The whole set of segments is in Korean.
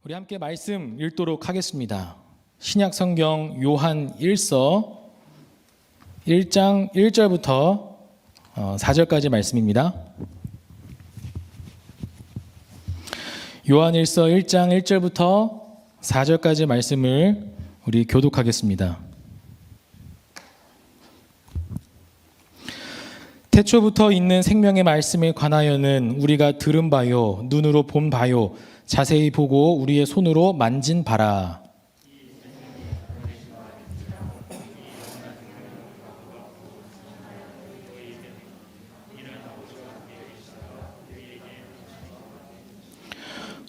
우리 함께 말씀 읽도록 하겠습니다. 신약 성경 요한 1서 1장 1절부터 4절까지 말씀입니다. 요한 1서 1장 1절부터 4절까지 말씀을 우리 교독하겠습니다. 태초부터 있는 생명의 말씀에 관하여는 우리가 들은 바요, 눈으로 본 바요, 자세히 보고 우리의 손으로 만진 바라.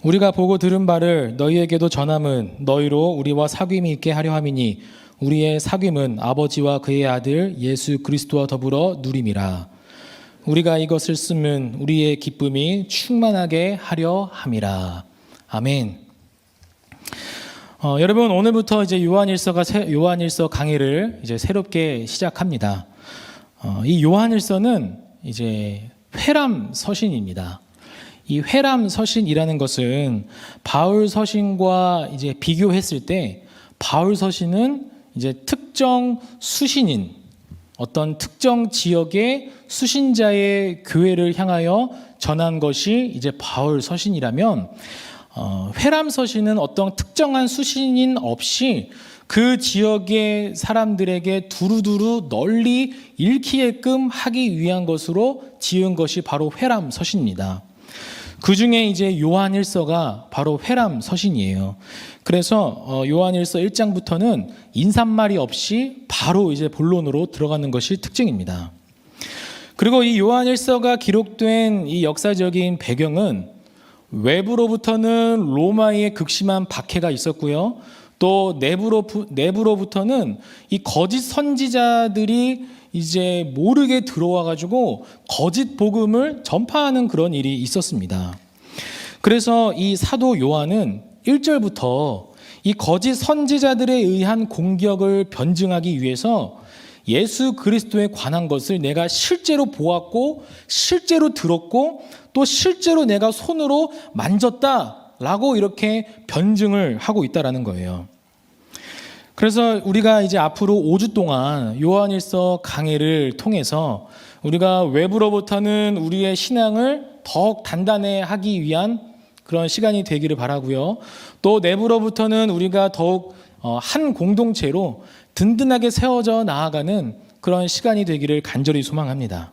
우리가 보고 들은 바를 너희에게도 전함은 너희로 우리와 사귐이 있게 하려 함이니 우리의 사귐은 아버지와 그의 아들 예수 그리스도와 더불어 누림이라. 우리가 이것을 쓰면 우리의 기쁨이 충만하게 하려 함이라. 아멘. 여러분, 오늘부터 이제 요한일서 강의를 이제 새롭게 시작합니다. 이 요한일서는 이제 회람 서신입니다. 이 회람 서신이라는 것은 바울 서신과 이제 비교했을 때 바울 서신은 이제 특정 수신인, 어떤 특정 지역의 수신자의 교회를 향하여 전한 것이 이제 바울 서신이라면, 회람 서신은 어떤 특정한 수신인 없이 그 지역의 사람들에게 두루두루 널리 읽히게끔 하기 위한 것으로 지은 것이 바로 회람 서신입니다. 그 중에 이제 요한일서가 바로 회람 서신이에요. 그래서 요한일서 1장부터는 인사말이 없이 바로 이제 본론으로 들어가는 것이 특징입니다. 그리고 이 요한일서가 기록된 이 역사적인 배경은 외부로부터는 로마의 극심한 박해가 있었고요. 또 내부로부터는 이 거짓 선지자들이 이제 모르게 들어와 가지고 거짓 복음을 전파하는 그런 일이 있었습니다. 그래서 이 사도 요한은 1절부터 이 거짓 선지자들에 의한 공격을 변증하기 위해서 예수 그리스도에 관한 것을 내가 실제로 보았고 실제로 들었고 또 실제로 내가 손으로 만졌다라고 이렇게 변증을 하고 있다라는 거예요. 그래서 우리가 이제 앞으로 5주 동안 요한일서 강해를 통해서 우리가 외부로부터는 우리의 신앙을 더욱 단단해하기 위한 그런 시간이 되기를 바라고요. 또 내부로부터는 우리가 더욱 한 공동체로 든든하게 세워져 나아가는 그런 시간이 되기를 간절히 소망합니다.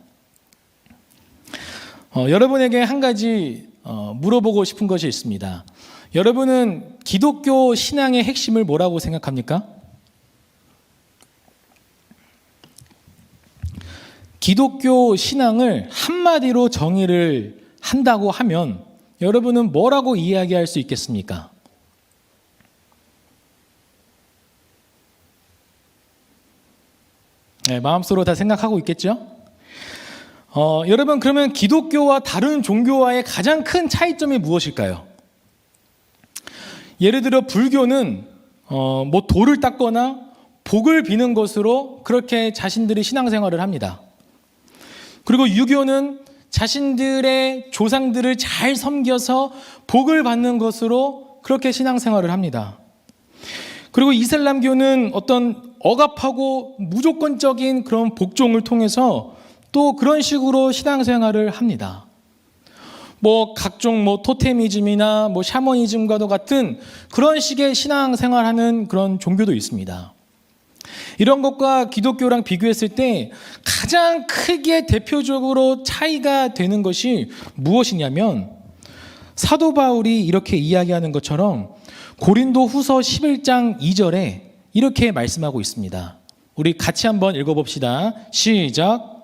여러분에게 한 가지 물어보고 싶은 것이 있습니다. 여러분은 기독교 신앙의 핵심을 뭐라고 생각합니까? 기독교 신앙을 한마디로 정의를 한다고 하면 여러분은 뭐라고 이야기할 수 있겠습니까? 네, 마음속으로 다 생각하고 있겠죠? 여러분, 그러면 기독교와 다른 종교와의 가장 큰 차이점이 무엇일까요? 예를 들어 불교는 뭐 돌을 닦거나 복을 비는 것으로 그렇게 자신들이 신앙생활을 합니다. 그리고 유교는 자신들의 조상들을 잘 섬겨서 복을 받는 것으로 그렇게 신앙생활을 합니다. 그리고 이슬람교는 어떤 억압하고 무조건적인 그런 복종을 통해서 또 그런 식으로 신앙생활을 합니다. 뭐 각종 뭐 토테미즘이나 뭐 샤머니즘과도 같은 그런 식의 신앙생활하는 그런 종교도 있습니다. 이런 것과 기독교랑 비교했을 때 가장 크게 대표적으로 차이가 되는 것이 무엇이냐면 사도 바울이 이렇게 이야기하는 것처럼 고린도 후서 11장 2절에 이렇게 말씀하고 있습니다. 우리 같이 한번 읽어봅시다. 시작.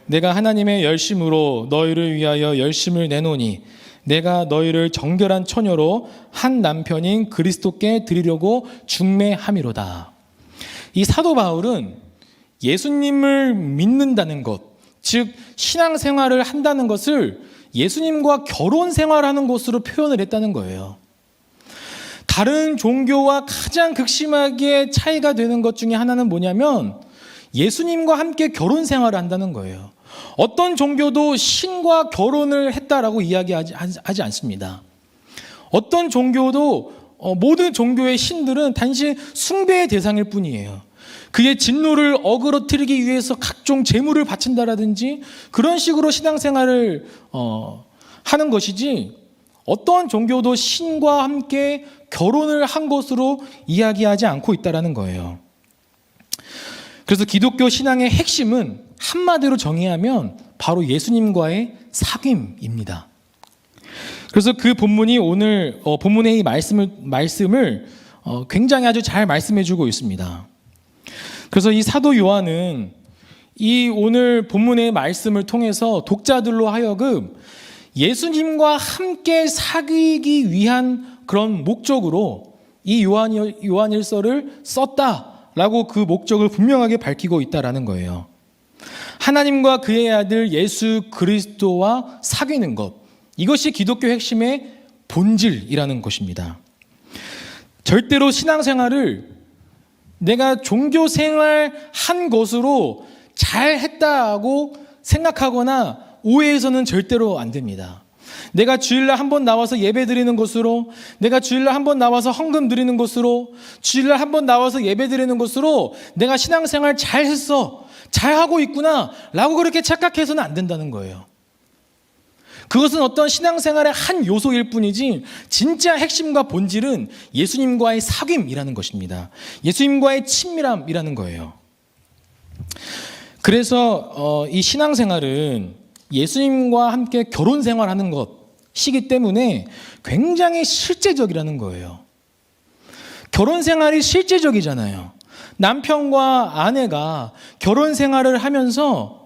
내가 하나님의 열심으로 너희를 위하여 열심을 내노니 내가 너희를 정결한 처녀로 한 남편인 그리스도께 드리려고 중매함이로다. 이 사도 바울은 예수님을 믿는다는 것, 즉 신앙생활을 한다는 것을 예수님과 결혼 생활하는 것으로 표현을 했다는 거예요. 다른 종교와 가장 극심하게 차이가 되는 것 중에 하나는 뭐냐면 예수님과 함께 결혼 생활을 한다는 거예요. 어떤 종교도 신과 결혼을 했다라고 이야기하지 않습니다. 어떤 종교도 모든 종교의 신들은 단지 숭배의 대상일 뿐이에요. 그의 진노를 어그러뜨리기 위해서 각종 제물을 바친다라든지 그런 식으로 신앙생활을 하는 것이지, 어떠한 종교도 신과 함께 결혼을 한 것으로 이야기하지 않고 있다는 거예요. 그래서 기독교 신앙의 핵심은 한마디로 정의하면 바로 예수님과의 사귐입니다. 그래서 그 본문이 오늘 본문의 이 말씀을 굉장히 아주 잘 말씀해주고 있습니다. 그래서 이 사도 요한은 이 오늘 본문의 말씀을 통해서 독자들로 하여금 예수님과 함께 사귀기 위한 그런 목적으로 이 요한일서를 썼다라고 그 목적을 분명하게 밝히고 있다라는 거예요. 하나님과 그의 아들 예수 그리스도와 사귀는 것, 이것이 기독교 핵심의 본질이라는 것입니다. 절대로 신앙생활을 내가 종교생활 한 것으로 잘했다고 생각하거나 오해해서는 절대로 안 됩니다. 내가 주일날 한 번 나와서 예배 드리는 것으로, 내가 주일날 한 번 나와서 헌금 드리는 것으로, 주일날 한 번 나와서 예배 드리는 것으로 내가 신앙생활 잘했어, 잘하고 있구나 라고 그렇게 착각해서는 안 된다는 거예요. 그것은 어떤 신앙생활의 한 요소일 뿐이지 진짜 핵심과 본질은 예수님과의 사귐이라는 것입니다. 예수님과의 친밀함이라는 거예요. 그래서 이 신앙생활은 예수님과 함께 결혼 생활하는 것이기 때문에 굉장히 실제적이라는 거예요. 결혼 생활이 실제적이잖아요. 남편과 아내가 결혼 생활을 하면서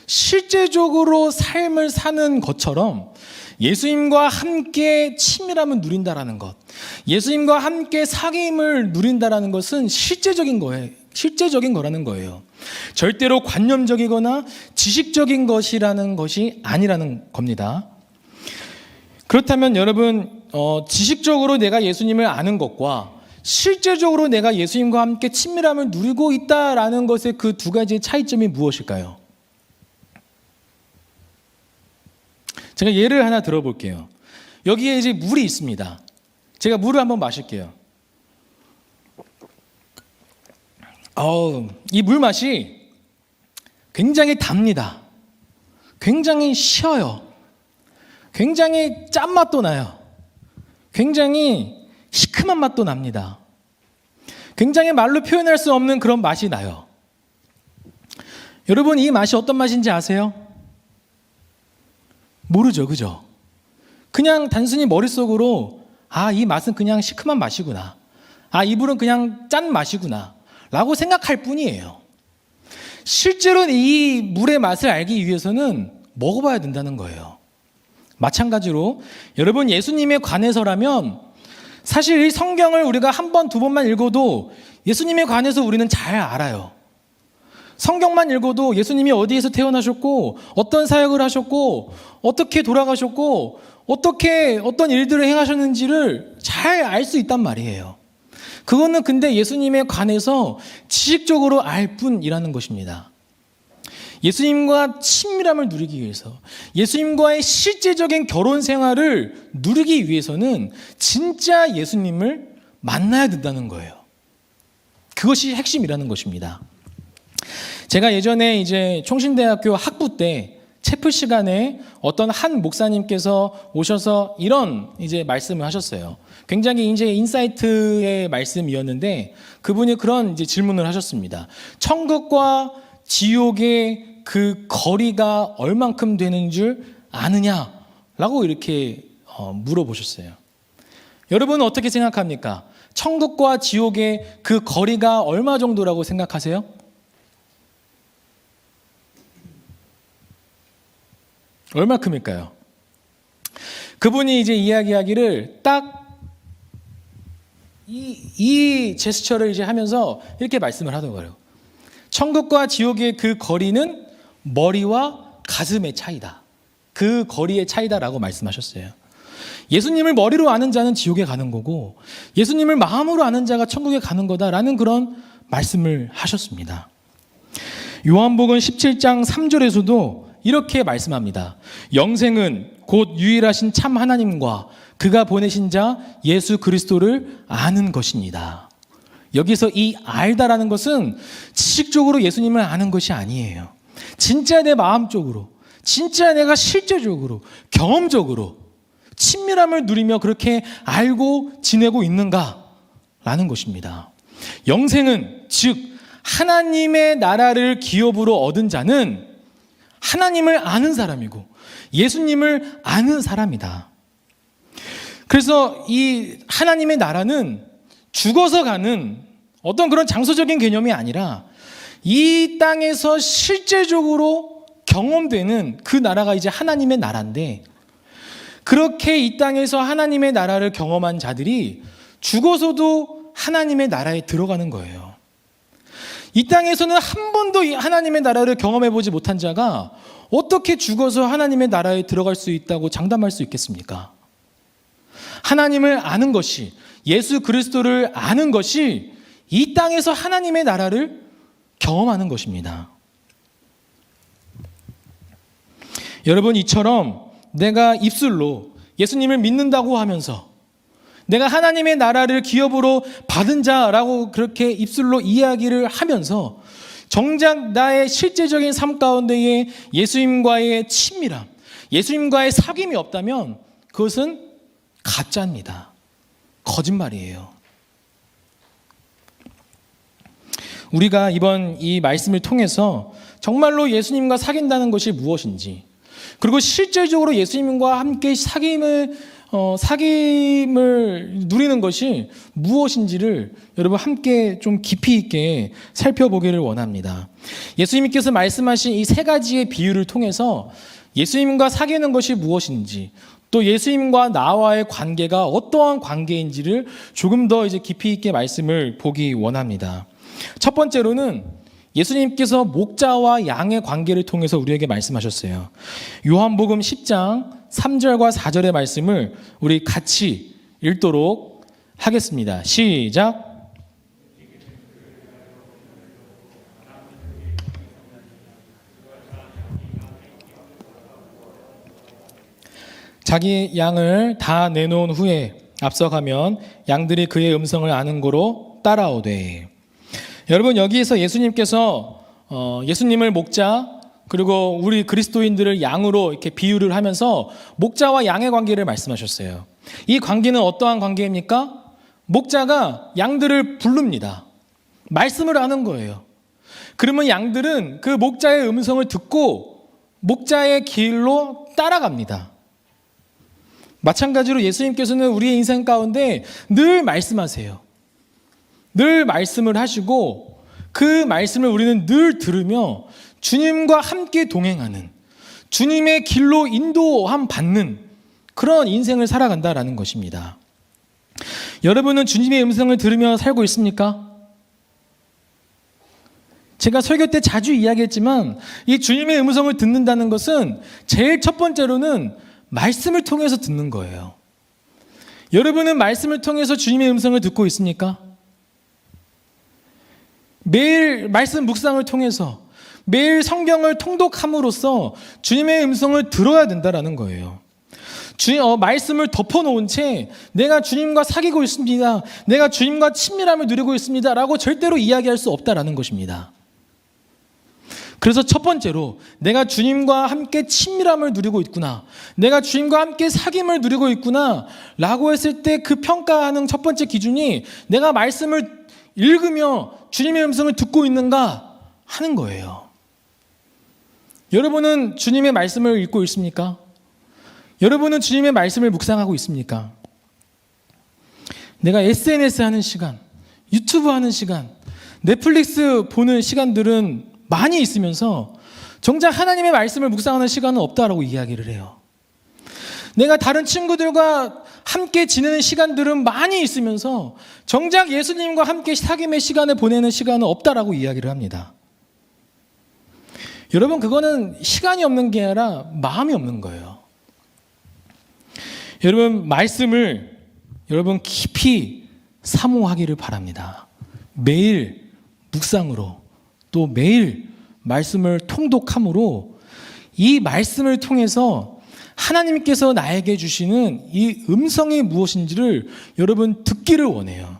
실제적으로 삶을 사는 것처럼 예수님과 함께 친밀함을 누린다라는 것, 예수님과 함께 사귐을 누린다라는 것은 실제적인 거라는 거예요. 절대로 관념적이거나 지식적인 것이라는 것이 아니라는 겁니다. 그렇다면 여러분, 지식적으로 내가 예수님을 아는 것과 실제적으로 내가 예수님과 함께 친밀함을 누리고 있다라는 것의 그 두 가지의 차이점이 무엇일까요? 제가 예를 하나 들어볼게요. 여기에 이제 물이 있습니다. 제가 물을 한번 마실게요. 이 물 맛이 굉장히 답니다. 굉장히 쉬어요. 굉장히 짠맛도 나요. 굉장히 시큼한 맛도 납니다. 굉장히 말로 표현할 수 없는 그런 맛이 나요. 여러분, 이 맛이 어떤 맛인지 아세요? 모르죠, 그죠? 그냥 단순히 머릿속으로 이 맛은 그냥 시큼한 맛이구나, 이 물은 그냥 짠 맛이구나 라고 생각할 뿐이에요. 실제로 이 물의 맛을 알기 위해서는 먹어봐야 된다는 거예요. 마찬가지로 여러분, 예수님에 관해서라면 사실 이 성경을 우리가 한 번, 두 번만 읽어도 예수님에 관해서 우리는 잘 알아요. 성경만 읽어도 예수님이 어디에서 태어나셨고, 어떤 사역을 하셨고, 어떻게 돌아가셨고, 어떤 일들을 행하셨는지를 잘 알 수 있단 말이에요. 그거는 근데 예수님에 관해서 지식적으로 알 뿐이라는 것입니다. 예수님과 친밀함을 누리기 위해서, 예수님과의 실제적인 결혼 생활을 누리기 위해서는 진짜 예수님을 만나야 된다는 거예요. 그것이 핵심이라는 것입니다. 제가 예전에 이제 총신대학교 학부 때 채플 시간에 어떤 한 목사님께서 오셔서 이런 이제 말씀을 하셨어요. 굉장히 이제 인사이트의 말씀이었는데 그분이 그런 이제 질문을 하셨습니다. 천국과 지옥의 그 거리가 얼만큼 되는 줄 아느냐라고 이렇게 물어보셨어요. 여러분은 어떻게 생각합니까? 천국과 지옥의 그 거리가 얼마 정도라고 생각하세요? 얼마큼일까요? 그분이 이제 이야기하기를 딱 이 제스처를 이제 하면서 이렇게 말씀을 하더라고요. 천국과 지옥의 그 거리는 머리와 가슴의 차이다. 그 거리의 차이다라고 말씀하셨어요. 예수님을 머리로 아는 자는 지옥에 가는 거고 예수님을 마음으로 아는 자가 천국에 가는 거다라는 그런 말씀을 하셨습니다. 요한복음 17장 3절에서도 이렇게 말씀합니다. 영생은 곧 유일하신 참 하나님과 그가 보내신 자 예수 그리스도를 아는 것입니다. 여기서 이 알다라는 것은 지식적으로 예수님을 아는 것이 아니에요. 진짜 내 마음적으로, 진짜 내가 실제적으로, 경험적으로 친밀함을 누리며 그렇게 알고 지내고 있는가라는 것입니다. 영생은 즉 하나님의 나라를 기업으로 얻은 자는 하나님을 아는 사람이고 예수님을 아는 사람이다. 그래서 이 하나님의 나라는 죽어서 가는 어떤 그런 장소적인 개념이 아니라 이 땅에서 실제적으로 경험되는 그 나라가 이제 하나님의 나라인데, 그렇게 이 땅에서 하나님의 나라를 경험한 자들이 죽어서도 하나님의 나라에 들어가는 거예요. 이 땅에서는 한 번도 하나님의 나라를 경험해 보지 못한 자가 어떻게 죽어서 하나님의 나라에 들어갈 수 있다고 장담할 수 있겠습니까? 하나님을 아는 것이, 예수 그리스도를 아는 것이 이 땅에서 하나님의 나라를 경험하는 것입니다. 여러분, 이처럼 내가 입술로 예수님을 믿는다고 하면서 내가 하나님의 나라를 기업으로 받은 자라고 그렇게 입술로 이야기를 하면서 정작 나의 실제적인 삶 가운데에 예수님과의 친밀함, 예수님과의 사귐이 없다면 그것은 가짜입니다. 거짓말이에요. 우리가 이번 이 말씀을 통해서 정말로 예수님과 사귄다는 것이 무엇인지, 그리고 실질적으로 예수님과 함께 사귐을 누리는 것이 무엇인지를 여러분 함께 좀 깊이 있게 살펴보기를 원합니다. 예수님께서 말씀하신 이 세 가지의 비유를 통해서 예수님과 사귀는 것이 무엇인지, 또 예수님과 나와의 관계가 어떠한 관계인지를 조금 더 이제 깊이 있게 말씀을 보기 원합니다. 첫 번째로는 예수님께서 목자와 양의 관계를 통해서 우리에게 말씀하셨어요. 요한복음 10장 3절과 4절의 말씀을 우리 같이 읽도록 하겠습니다. 시작. 자기 양을 다 내놓은 후에 앞서가면 양들이 그의 음성을 아는 고로 따라오되. 여러분, 여기에서 예수님께서 예수님을 목자, 그리고 우리 그리스도인들을 양으로 이렇게 비유를 하면서 목자와 양의 관계를 말씀하셨어요. 이 관계는 어떠한 관계입니까? 목자가 양들을 부릅니다. 말씀을 하는 거예요. 그러면 양들은 그 목자의 음성을 듣고 목자의 길로 따라갑니다. 마찬가지로 예수님께서는 우리의 인생 가운데 늘 말씀하세요. 늘 말씀을 하시고 그 말씀을 우리는 늘 들으며 주님과 함께 동행하는, 주님의 길로 인도함 받는 그런 인생을 살아간다라는 것입니다. 여러분은 주님의 음성을 들으며 살고 있습니까? 제가 설교 때 자주 이야기했지만 이 주님의 음성을 듣는다는 것은 제일 첫 번째로는 말씀을 통해서 듣는 거예요. 여러분은 말씀을 통해서 주님의 음성을 듣고 있습니까? 매일 말씀 묵상을 통해서 매일 성경을 통독함으로써 주님의 음성을 들어야 된다는 거예요. 말씀을 덮어놓은 채 내가 주님과 사귀고 있습니다, 내가 주님과 친밀함을 누리고 있습니다 라고 절대로 이야기할 수 없다는 것입니다. 그래서 첫 번째로 내가 주님과 함께 친밀함을 누리고 있구나, 내가 주님과 함께 사귐을 누리고 있구나 라고 했을 때 그 평가하는 첫 번째 기준이 내가 말씀을 읽으며 주님의 음성을 듣고 있는가 하는 거예요. 여러분은 주님의 말씀을 읽고 있습니까? 여러분은 주님의 말씀을 묵상하고 있습니까? 내가 SNS 하는 시간, 유튜브 하는 시간, 넷플릭스 보는 시간들은 많이 있으면서 정작 하나님의 말씀을 묵상하는 시간은 없다라고 이야기를 해요. 내가 다른 친구들과 함께 지내는 시간들은 많이 있으면서 정작 예수님과 함께 사귐의 시간을 보내는 시간은 없다라고 이야기를 합니다. 여러분, 그거는 시간이 없는 게 아니라 마음이 없는 거예요. 여러분, 말씀을 여러분 깊이 사모하기를 바랍니다. 매일 묵상으로, 또 매일 말씀을 통독함으로 이 말씀을 통해서 하나님께서 나에게 주시는 이 음성이 무엇인지를 여러분 듣기를 원해요.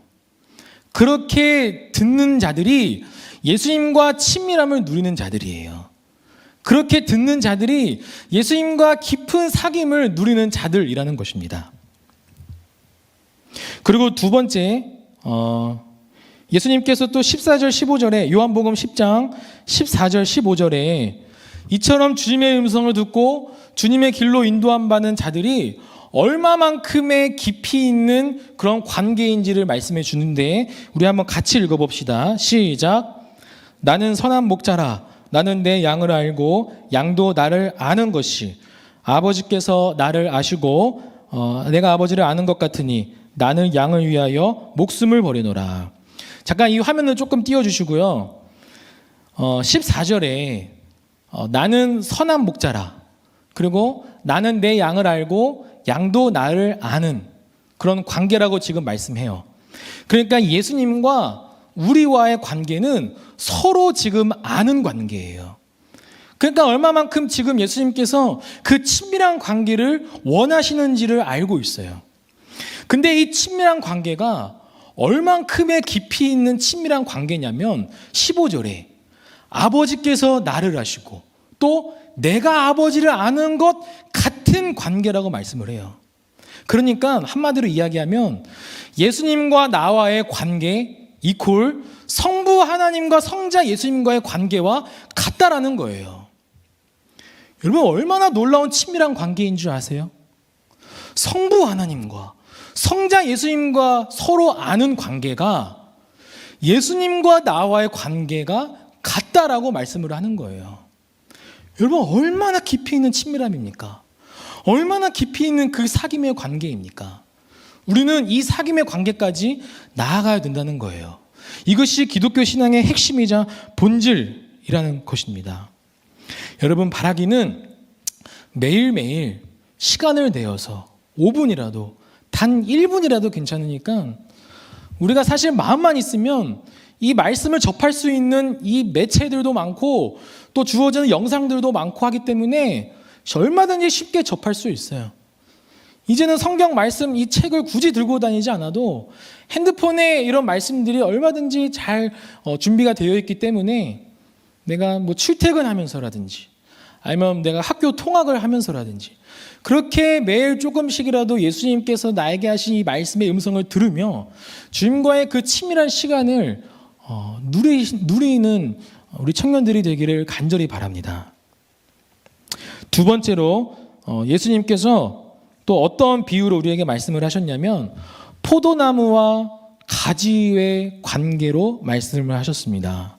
그렇게 듣는 자들이 예수님과 친밀함을 누리는 자들이에요. 그렇게 듣는 자들이 예수님과 깊은 사귐을 누리는 자들이라는 것입니다. 그리고 두 번째, 예수님께서 또 14절 15절에 요한복음 10장 14절 15절에 이처럼 주님의 음성을 듣고 주님의 길로 인도함 받는 자들이 얼마만큼의 깊이 있는 그런 관계인지를 말씀해 주는데 우리 한번 같이 읽어봅시다. 시작. 나는 선한 목자라. 나는 내 양을 알고 양도 나를 아는 것이 아버지께서 나를 아시고 내가 아버지를 아는 것 같으니 나는 양을 위하여 목숨을 버리노라. 잠깐 이 화면을 조금 띄워주시고요. 14절에 나는 선한 목자라. 그리고 나는 내 양을 알고 양도 나를 아는 그런 관계라고 지금 말씀해요. 그러니까 예수님과 우리와의 관계는 서로 지금 아는 관계예요. 그러니까 얼마만큼 지금 예수님께서 그 친밀한 관계를 원하시는지를 알고 있어요. 근데 이 친밀한 관계가 얼만큼의 깊이 있는 친밀한 관계냐면 15절에 아버지께서 나를 아시고 또 내가 아버지를 아는 것 같은 관계라고 말씀을 해요. 그러니까 한마디로 이야기하면 예수님과 나와의 관계 이퀄 성부 하나님과 성자 예수님과의 관계와 같다라는 거예요. 여러분 얼마나 놀라운 친밀한 관계인 줄 아세요? 성부 하나님과 성자 예수님과 서로 아는 관계가 예수님과 나와의 관계가 같다라고 말씀을 하는 거예요. 여러분 얼마나 깊이 있는 친밀함입니까? 얼마나 깊이 있는 그 사귐의 관계입니까? 우리는 이 사귐의 관계까지 나아가야 된다는 거예요. 이것이 기독교 신앙의 핵심이자 본질이라는 것입니다. 여러분 바라기는 매일매일 시간을 내어서 5분이라도 단 1분이라도 괜찮으니까 우리가 사실 마음만 있으면 이 말씀을 접할 수 있는 이 매체들도 많고 또 주어지는 영상들도 많고 하기 때문에 얼마든지 쉽게 접할 수 있어요. 이제는 성경 말씀 이 책을 굳이 들고 다니지 않아도 핸드폰에 이런 말씀들이 얼마든지 잘 준비가 되어 있기 때문에 내가 뭐 출퇴근하면서라든지 아니면 내가 학교 통학을 하면서라든지 그렇게 매일 조금씩이라도 예수님께서 나에게 하신 이 말씀의 음성을 들으며 주님과의 그 치밀한 시간을 누리는 우리 청년들이 되기를 간절히 바랍니다. 두 번째로 예수님께서 또 어떤 비유로 우리에게 말씀을 하셨냐면 포도나무와 가지의 관계로 말씀을 하셨습니다.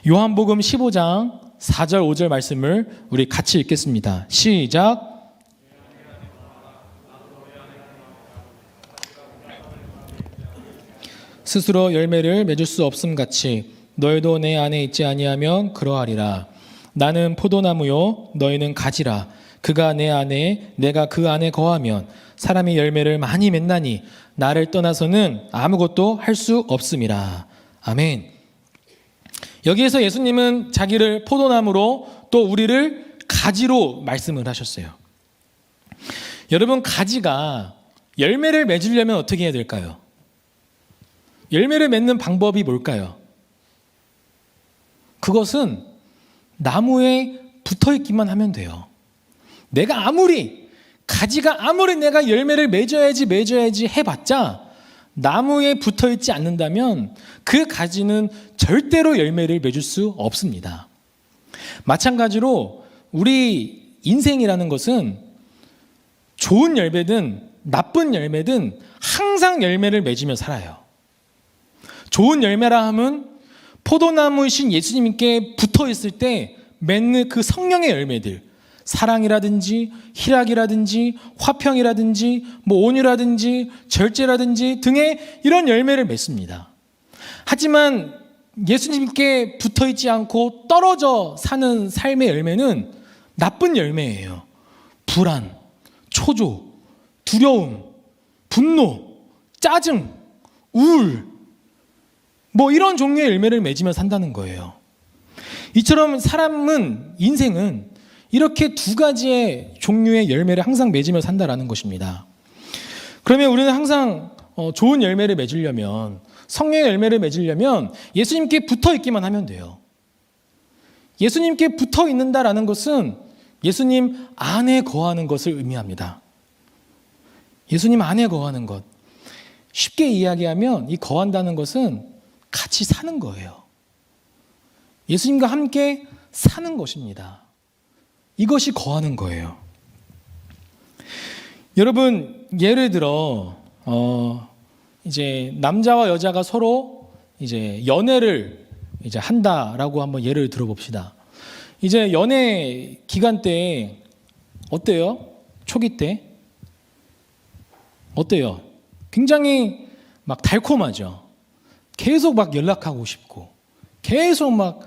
요한복음 15장 4절 5절 말씀을 우리 같이 읽겠습니다. 시작. 스스로 열매를 맺을 수 없음 같이 너희도 내 안에 있지 아니하면 그러하리라. 나는 포도나무요 너희는 가지라. 그가 내 안에 내가 그 안에 거하면 사람이 열매를 많이 맺나니 나를 떠나서는 아무것도 할 수 없음이라. 아멘. 여기에서 예수님은 자기를 포도나무로 또 우리를 가지로 말씀을 하셨어요. 여러분 가지가 열매를 맺으려면 어떻게 해야 될까요? 열매를 맺는 방법이 뭘까요? 그것은 나무에 붙어있기만 하면 돼요. 내가 가지가 아무리 내가 열매를 맺어야지 해봤자 나무에 붙어있지 않는다면 그 가지는 절대로 열매를 맺을 수 없습니다. 마찬가지로 우리 인생이라는 것은 좋은 열매든 나쁜 열매든 항상 열매를 맺으며 살아요. 좋은 열매라 함은 포도나무이신 예수님께 붙어있을 때 맺는 그 성령의 열매들, 사랑이라든지 희락이라든지 화평이라든지 온유라든지 절제라든지 등의 이런 열매를 맺습니다. 하지만 예수님께 붙어있지 않고 떨어져 사는 삶의 열매는 나쁜 열매예요. 불안, 초조, 두려움, 분노, 짜증, 우울 이런 종류의 열매를 맺으며 산다는 거예요. 이처럼 인생은 이렇게 두 가지의 종류의 열매를 항상 맺으며 산다라는 것입니다. 그러면 우리는 항상 좋은 열매를 맺으려면, 성령의 열매를 맺으려면 예수님께 붙어 있기만 하면 돼요. 예수님께 붙어 있는다라는 것은 예수님 안에 거하는 것을 의미합니다. 예수님 안에 거하는 것. 쉽게 이야기하면 이 거한다는 것은 같이 사는 거예요. 예수님과 함께 사는 것입니다. 이것이 거하는 거예요. 여러분, 예를 들어 이제 남자와 여자가 서로 이제 연애를 이제 한다라고 한번 예를 들어봅시다. 이제 연애 기간 때 어때요? 초기 때 어때요? 굉장히 막 달콤하죠. 계속 막 연락하고 싶고, 계속 막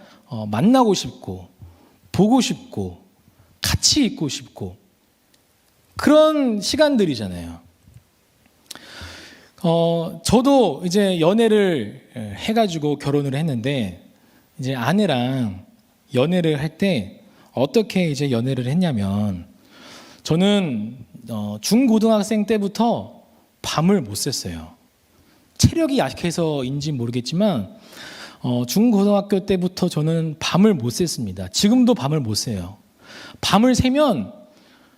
만나고 싶고, 보고 싶고, 같이 있고 싶고, 그런 시간들이잖아요. 저도 이제 연애를 해가지고 결혼을 했는데, 이제 아내랑 연애를 할 때 어떻게 이제 연애를 했냐면, 저는 중고등학생 때부터 밤을 못 샜어요. 체력이 약해서인지 모르겠지만 중고등학교 때부터 저는 밤을 못 샜습니다. 지금도 밤을 못 새요. 밤을 새면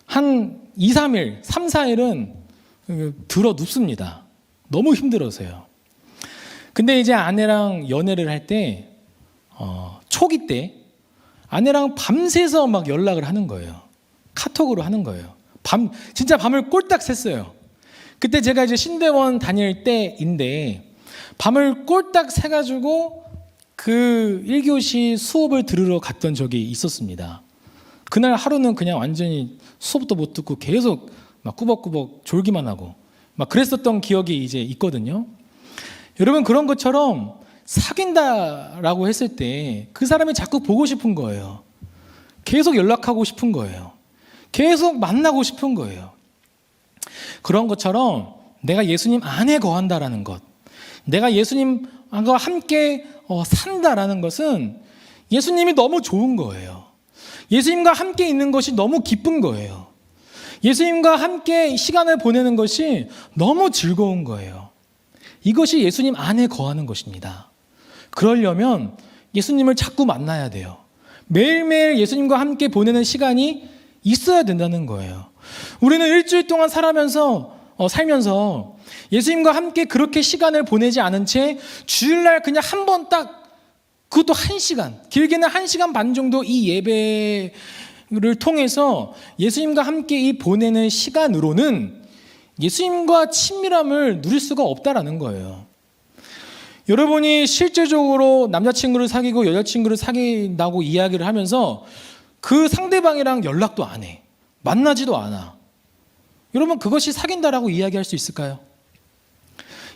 한 2, 3일, 3, 4일은 들어 눕습니다. 너무 힘들어서요. 근데 이제 아내랑 연애를 할 때 초기 때 아내랑 밤새서 막 연락을 하는 거예요. 카톡으로 하는 거예요. 진짜 밤을 꼴딱 샜어요. 그때 제가 이제 신대원 다닐 때인데 밤을 꼴딱 새가지고 그 1교시 수업을 들으러 갔던 적이 있었습니다. 그날 하루는 그냥 완전히 수업도 못 듣고 계속 막 꾸벅꾸벅 졸기만 하고 막 그랬었던 기억이 이제 있거든요. 여러분, 그런 것처럼 사귄다라고 했을 때 그 사람이 자꾸 보고 싶은 거예요. 계속 연락하고 싶은 거예요. 계속 만나고 싶은 거예요. 그런 것처럼 내가 예수님 안에 거한다라는 것, 내가 예수님과 함께 산다라는 것은 예수님이 너무 좋은 거예요. 예수님과 함께 있는 것이 너무 기쁜 거예요. 예수님과 함께 시간을 보내는 것이 너무 즐거운 거예요. 이것이 예수님 안에 거하는 것입니다. 그러려면 예수님을 자꾸 만나야 돼요. 매일매일 예수님과 함께 보내는 시간이 있어야 된다는 거예요. 우리는 일주일 동안 살면서 예수님과 함께 그렇게 시간을 보내지 않은 채 주일날 그냥 한 번 딱, 그것도 1시간, 길게는 1시간 반 정도 이 예배를 통해서 예수님과 함께 이 보내는 시간으로는 예수님과 친밀함을 누릴 수가 없다라는 거예요. 여러분이 실제적으로 남자친구를 사귀고 여자친구를 사귄다고 이야기를 하면서 그 상대방이랑 연락도 안 해. 만나지도 않아. 여러분, 그것이 사귄다라고 이야기할 수 있을까요?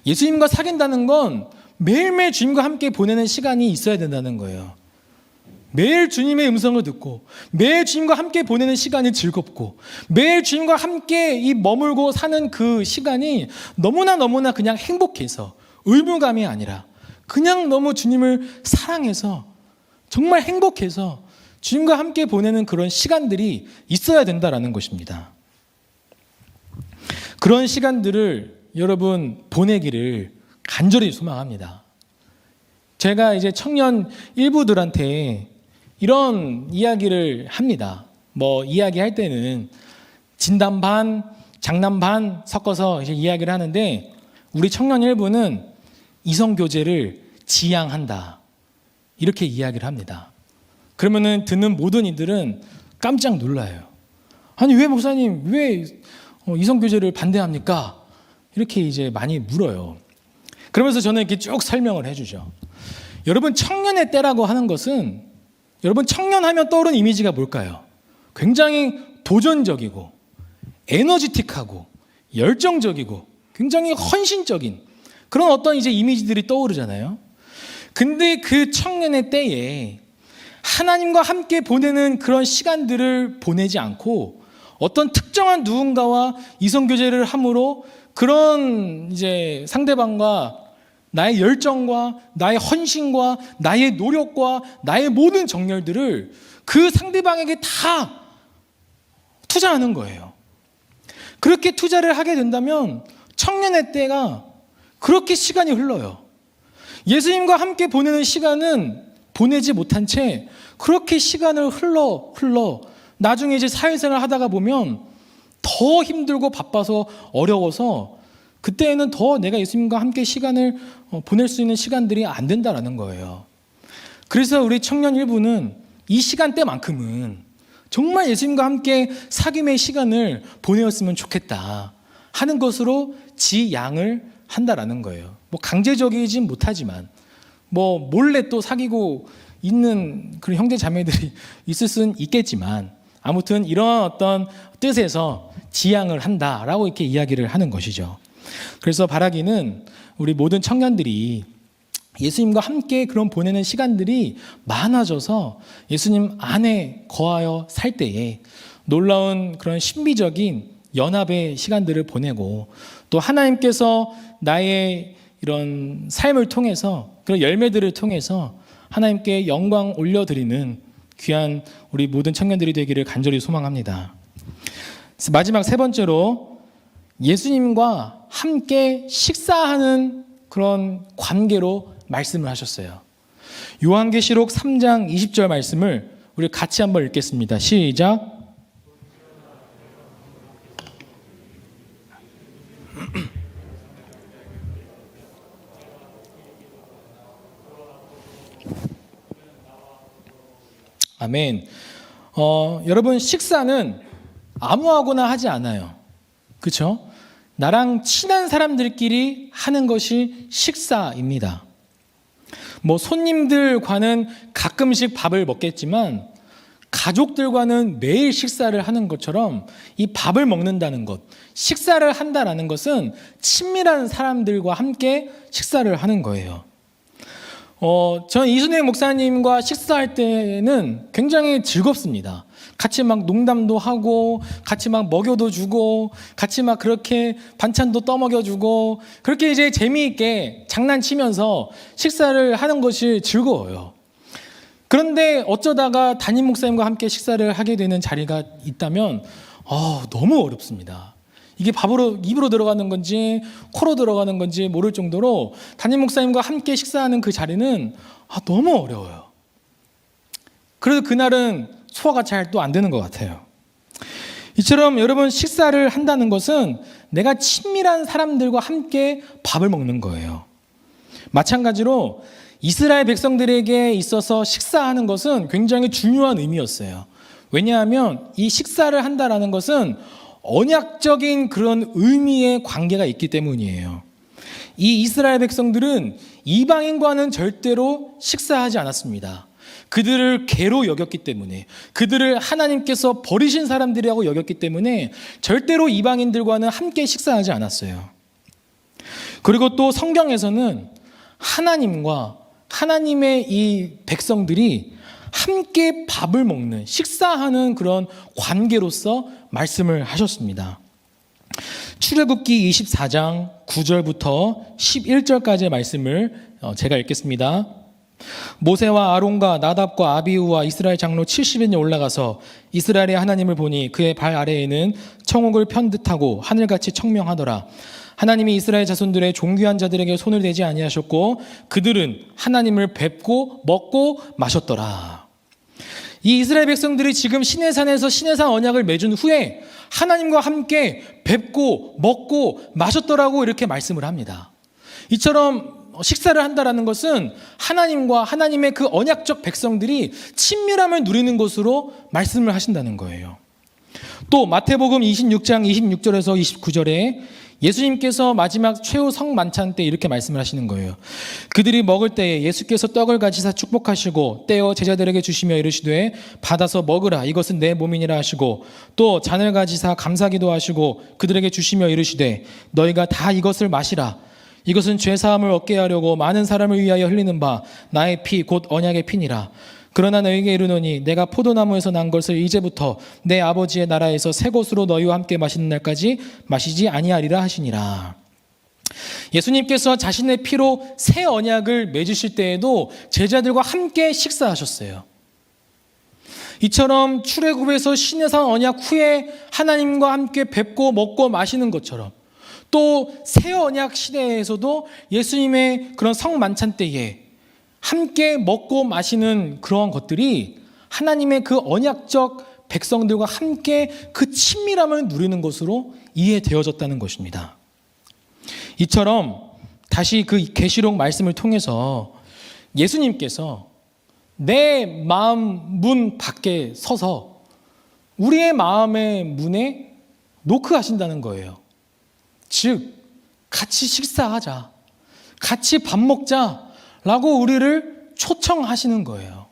예수님과 사귄다는 건 매일매일 주님과 함께 보내는 시간이 있어야 된다는 거예요. 매일 주님의 음성을 듣고 매일 주님과 함께 보내는 시간이 즐겁고 매일 주님과 함께 이 머물고 사는 그 시간이 너무나 그냥 행복해서 의무감이 아니라 그냥 너무 주님을 사랑해서 정말 행복해서 주님과 함께 보내는 그런 시간들이 있어야 된다라는 것입니다. 그런 시간들을 여러분 보내기를 간절히 소망합니다. 제가 이제 청년 일부들한테 이런 이야기를 합니다. 뭐 이야기할 때는 진담 반, 장남 반 섞어서 이제 이야기를 하는데 우리 청년 일부는 이성교제를 지향한다. 이렇게 이야기를 합니다. 그러면은 듣는 모든 이들은 깜짝 놀라요. 아니, 왜 목사님, 왜 이성교제를 반대합니까? 이렇게 이제 많이 물어요. 그러면서 저는 이렇게 쭉 설명을 해주죠. 여러분, 청년의 때라고 하는 것은 여러분 청년하면 떠오르는 이미지가 뭘까요? 굉장히 도전적이고 에너지틱하고 열정적이고 굉장히 헌신적인 그런 어떤 이제 이미지들이 떠오르잖아요. 근데 그 청년의 때에 하나님과 함께 보내는 그런 시간들을 보내지 않고 어떤 특정한 누군가와 이성교제를 함으로 그런 이제 상대방과 나의 열정과 나의 헌신과 나의 노력과 나의 모든 정열들을 그 상대방에게 다 투자하는 거예요. 그렇게 투자를 하게 된다면 청년의 때가 그렇게 시간이 흘러요. 예수님과 함께 보내는 시간은 보내지 못한 채 그렇게 시간을 흘러 나중에 이제 사회생활 하다가 보면 더 힘들고 바빠서 어려워서 그때는 더 내가 예수님과 함께 시간을 보낼 수 있는 시간들이 안 된다라는 거예요. 그래서 우리 청년 일부는 이 시간대만큼은 정말 예수님과 함께 사귐의 시간을 보내었으면 좋겠다 하는 것으로 지양을 한다라는 거예요. 뭐 강제적이진 못하지만 뭐 몰래 또 사귀고 있는 그런 형제 자매들이 있을 수는 있겠지만 아무튼 이런 어떤 뜻에서 지양을 한다라고 이렇게 이야기를 하는 것이죠. 그래서 바라기는 우리 모든 청년들이 예수님과 함께 그런 보내는 시간들이 많아져서 예수님 안에 거하여 살 때에 놀라운 그런 신비적인 연합의 시간들을 보내고 또 하나님께서 나의 이런 삶을 통해서 그런 열매들을 통해서 하나님께 영광 올려드리는 귀한 우리 모든 청년들이 되기를 간절히 소망합니다. 마지막 세 번째로 예수님과 함께 식사하는 그런 관계로 말씀을 하셨어요. 요한계시록 3장 20절 말씀을 우리 같이 한번 읽겠습니다. 시작. 아멘. 여러분 식사는 아무하고나 하지 않아요. 그렇죠? 나랑 친한 사람들끼리 하는 것이 식사입니다. 뭐 손님들과는 가끔씩 밥을 먹겠지만 가족들과는 매일 식사를 하는 것처럼 이 밥을 먹는다는 것, 식사를 한다라는 것은 친밀한 사람들과 함께 식사를 하는 거예요. 저는 이순혜 목사님과 식사할 때는 굉장히 즐겁습니다. 같이 막 농담도 하고 같이 막 먹여도 주고 같이 막 그렇게 반찬도 떠먹여주고 그렇게 이제 재미있게 장난치면서 식사를 하는 것이 즐거워요. 그런데 어쩌다가 담임 목사님과 함께 식사를 하게 되는 자리가 있다면 너무 어렵습니다. 이게 입으로 들어가는 건지 코로 들어가는 건지 모를 정도로 담임 목사님과 함께 식사하는 그 자리는 너무 어려워요. 그래서 그날은 소화가 잘 또 안 되는 것 같아요. 이처럼 여러분 식사를 한다는 것은 내가 친밀한 사람들과 함께 밥을 먹는 거예요. 마찬가지로 이스라엘 백성들에게 있어서 식사하는 것은 굉장히 중요한 의미였어요. 왜냐하면 이 식사를 한다라는 것은 언약적인 그런 의미의 관계가 있기 때문이에요. 이 이스라엘 백성들은 이방인과는 절대로 식사하지 않았습니다. 그들을 개로 여겼기 때문에, 그들을 하나님께서 버리신 사람들이라고 여겼기 때문에 절대로 이방인들과는 함께 식사하지 않았어요. 그리고 또 성경에서는 하나님과 하나님의 이 백성들이 함께 밥을 먹는, 식사하는 그런 관계로서 말씀을 하셨습니다. 출애굽기 24장 9절부터 11절까지의 말씀을 제가 읽겠습니다. 모세와 아론과 나답과 아비후와 이스라엘 장로 70인이 올라가서 이스라엘의 하나님을 보니 그의 발 아래에는 청옥을 편 듯하고 하늘같이 청명하더라. 하나님이 이스라엘 자손들의 존귀한 자들에게 손을 대지 아니하셨고 그들은 하나님을 뵙고 먹고 마셨더라. 이 이스라엘 백성들이 지금 시내산에서 시내산 언약을 맺은 후에 하나님과 함께 뵙고 먹고 마셨더라고 이렇게 말씀을 합니다. 이처럼 식사를 한다라는 것은 하나님과 하나님의 그 언약적 백성들이 친밀함을 누리는 것으로 말씀을 하신다는 거예요. 또 마태복음 26장 26절에서 29절에 예수님께서 마지막 최후 성만찬 때 이렇게 말씀을 하시는 거예요. 그들이 먹을 때에 예수께서 떡을 가지사 축복하시고 떼어 제자들에게 주시며 이르시되 받아서 먹으라 이것은 내 몸이니라 하시고 또 잔을 가지사 감사기도 하시고 그들에게 주시며 이르시되 너희가 다 이것을 마시라 이것은 죄사함을 얻게 하려고 많은 사람을 위하여 흘리는 바 나의 피 곧 언약의 피니라. 그러나 너희에게 이르노니 내가 포도나무에서 난 것을 이제부터 내 아버지의 나라에서 새 것으로 너희와 함께 마시는 날까지 마시지 아니하리라 하시니라. 예수님께서 자신의 피로 새 언약을 맺으실 때에도 제자들과 함께 식사하셨어요. 이처럼 출애굽에서 시내산 언약 후에 하나님과 함께 뵙고 먹고 마시는 것처럼, 또 새 언약 시대에서도 예수님의 그런 성만찬 때에 함께 먹고 마시는 그러한 것들이 하나님의 그 언약적 백성들과 함께 그 친밀함을 누리는 것으로 이해되어졌다는 것입니다. 이처럼 다시 그 계시록 말씀을 통해서 예수님께서 내 마음 문 밖에 서서 우리의 마음의 문에 노크하신다는 거예요. 즉 같이 식사하자, 같이 밥 먹자라고 우리를 초청하시는 거예요.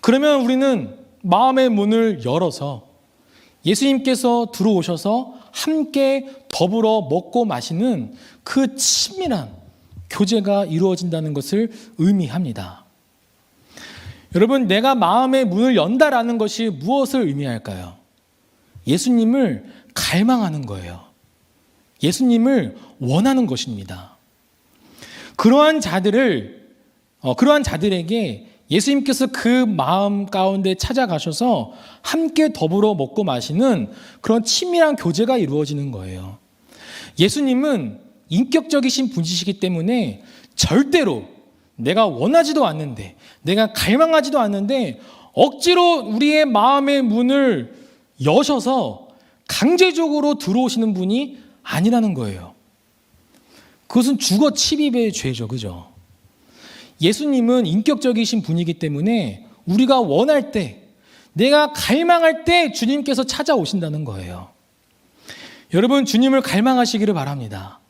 그러면 우리는 마음의 문을 열어서 예수님께서 들어오셔서 함께 더불어 먹고 마시는 그 친밀한 교제가 이루어진다는 것을 의미합니다. 여러분, 내가 마음의 문을 연다라는 것이 무엇을 의미할까요? 예수님을 갈망하는 거예요. 예수님을 원하는 것입니다. 그러한 자들에게 예수님께서 그 마음 가운데 찾아가셔서 함께 더불어 먹고 마시는 그런 친밀한 교제가 이루어지는 거예요. 예수님은 인격적이신 분이시기 때문에 절대로 내가 원하지도 않는데, 내가 갈망하지도 않는데 억지로 우리의 마음의 문을 여셔서 강제적으로 들어오시는 분이 아니라는 거예요. 그것은 주거 침입의 죄죠. 그죠? 예수님은 인격적이신 분이기 때문에 우리가 원할 때, 내가 갈망할 때 주님께서 찾아오신다는 거예요. 여러분, 주님을 갈망하시기를 바랍니다.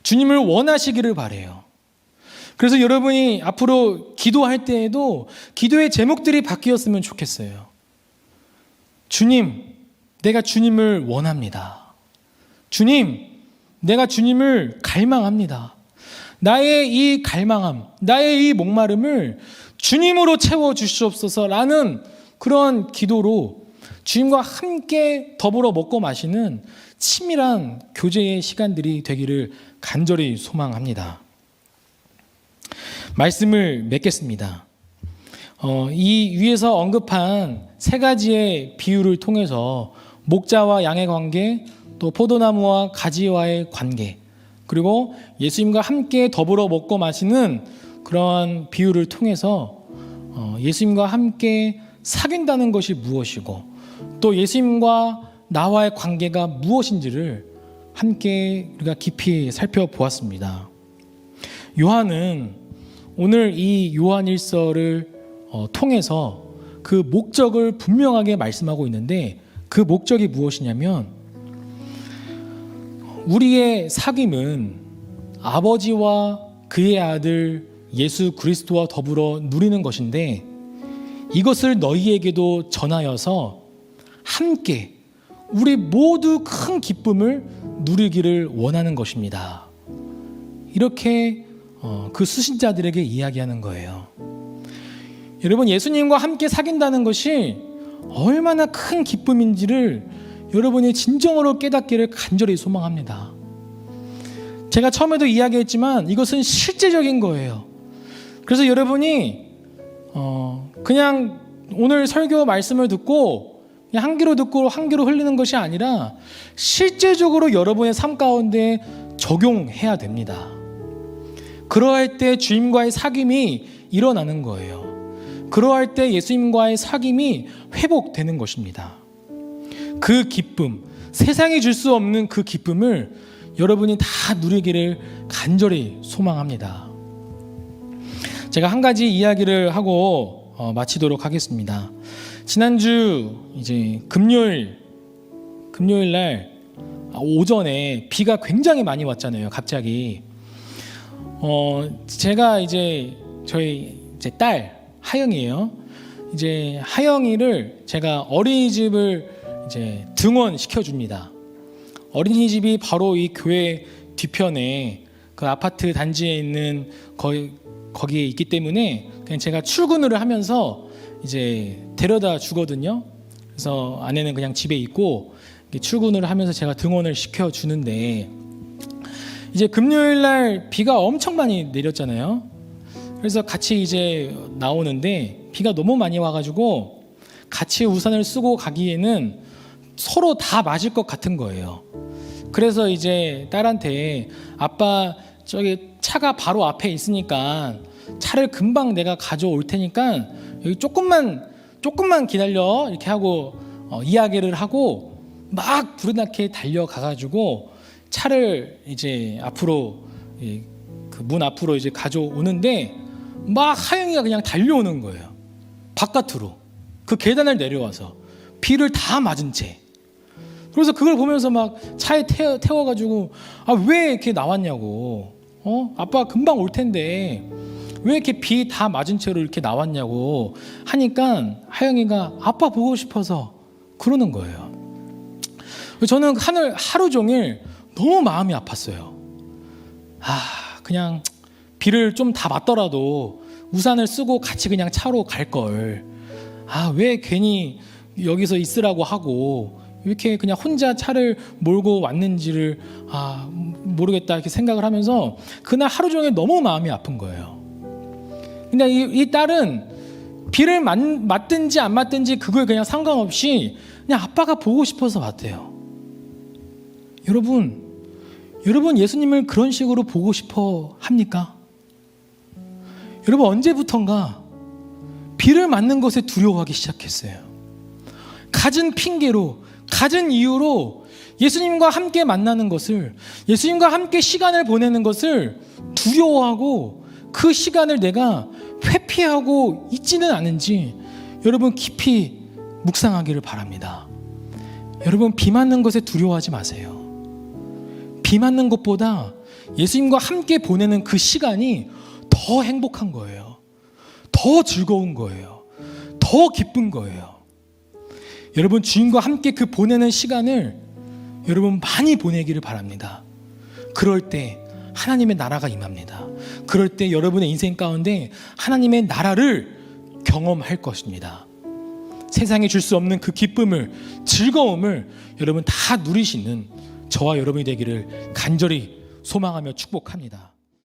주님을 원하시기를 바라요. 그래서 여러분이 앞으로 기도할 때에도 기도의 제목들이 바뀌었으면 좋겠어요. 주님, 내가 주님을 원합니다. 주님, 내가 주님을 갈망합니다. 나의 이 갈망함, 나의 이 목마름을 주님으로 채워주시옵소서라는 그런 기도로 주님과 함께 더불어 먹고 마시는 친밀한 교제의 시간들이 되기를 간절히 소망합니다. 말씀을 맺겠습니다. 이 위에서 언급한 세 가지의 비유를 통해서 목자와 양의 관계, 또 포도나무와 가지와의 관계, 그리고 예수님과 함께 더불어 먹고 마시는 그러한 비유를 통해서 예수님과 함께 사귄다는 것이 무엇이고, 또 예수님과 나와의 관계가 무엇인지를 함께 우리가 깊이 살펴보았습니다. 요한은 오늘 이 요한일서를 통해서 그 목적을 분명하게 말씀하고 있는데, 그 목적이 무엇이냐면 우리의 사귐은 아버지와 그의 아들 예수 그리스도와 더불어 누리는 것인데, 이것을 너희에게도 전하여서 함께 우리 모두 큰 기쁨을 누리기를 원하는 것입니다. 이렇게 그 수신자들에게 이야기하는 거예요. 여러분, 예수님과 함께 사귄다는 것이 얼마나 큰 기쁨인지를 여러분이 진정으로 깨닫기를 간절히 소망합니다. 제가 처음에도 이야기했지만 이것은 실제적인 거예요. 그래서 여러분이 그냥 오늘 설교 말씀을 듣고 그냥 한 귀로 듣고 한 귀로 흘리는 것이 아니라 실제적으로 여러분의 삶 가운데 적용해야 됩니다. 그러할 때 주님과의 사귐이 일어나는 거예요. 그러할 때 예수님과의 사귐이 회복되는 것입니다. 그 기쁨, 세상이 줄 수 없는 그 기쁨을 여러분이 다 누리기를 간절히 소망합니다. 제가 한 가지 이야기를 하고 마치도록 하겠습니다. 지난주 이제 금요일 날 오전에 비가 굉장히 많이 왔잖아요. 갑자기. 제가 이제 저희 딸 하영이에요. 이제 하영이를 제가 어린이집을 이제 등원시켜 줍니다. 어린이집이 바로 이 교회 뒤편에 그 아파트 단지에 있는 거기에 있기 때문에 그냥 제가 출근을 하면서 이제 데려다 주거든요. 그래서 아내는 그냥 집에 있고 출근을 하면서 제가 등원을 시켜 주는데, 이제 금요일 날 비가 엄청 많이 내렸잖아요. 그래서 같이 이제 나오는데 비가 너무 많이 와가지고 같이 우산을 쓰고 가기에는 서로 다 맞을 것 같은 거예요. 그래서 이제 딸한테 아빠 저기 차가 바로 앞에 있으니까 차를 금방 내가 가져올 테니까 여기 조금만 기다려 이렇게 하고 이야기를 하고 막 부르나게 달려가가지고 차를 이제 앞으로 그 문 앞으로 이제 가져오는데 막 하영이가 그냥 달려오는 거예요. 바깥으로 그 계단을 내려와서 비를 다 맞은 채. 그래서 그걸 보면서 막 차에 태워가지고 왜 이렇게 나왔냐고. 아빠 금방 올 텐데 왜 이렇게 비 다 맞은 채로 이렇게 나왔냐고 하니까 하영이가 아빠 보고 싶어서 그러는 거예요. 저는 하루 종일 너무 마음이 아팠어요. 그냥 비를 좀 다 맞더라도 우산을 쓰고 같이 그냥 차로 갈 걸. 왜 괜히 여기서 있으라고 하고 왜 이렇게 그냥 혼자 차를 몰고 왔는지를 모르겠다 이렇게 생각을 하면서 그날 하루 종일 너무 마음이 아픈 거예요. 근데 이 딸은 비를 맞든지 안 맞든지 그거에 그냥 상관없이 그냥 아빠가 보고 싶어서 왔대요. 여러분 예수님을 그런 식으로 보고 싶어 합니까? 여러분 언제부턴가 비를 맞는 것에 두려워하기 시작했어요. 갖은 핑계로 갖은 이유로 예수님과 함께 만나는 것을, 예수님과 함께 시간을 보내는 것을 두려워하고 그 시간을 내가 회피하고 있지는 않은지 여러분 깊이 묵상하기를 바랍니다. 여러분 비 맞는 것에 두려워하지 마세요. 비 맞는 것보다 예수님과 함께 보내는 그 시간이 더 행복한 거예요. 더 즐거운 거예요. 더 기쁜 거예요. 여러분 주님과 함께 그 보내는 시간을 여러분 많이 보내기를 바랍니다. 그럴 때 하나님의 나라가 임합니다. 그럴 때 여러분의 인생 가운데 하나님의 나라를 경험할 것입니다. 세상에 줄 수 없는 그 기쁨을, 즐거움을 여러분 다 누리시는 저와 여러분이 되기를 간절히 소망하며 축복합니다.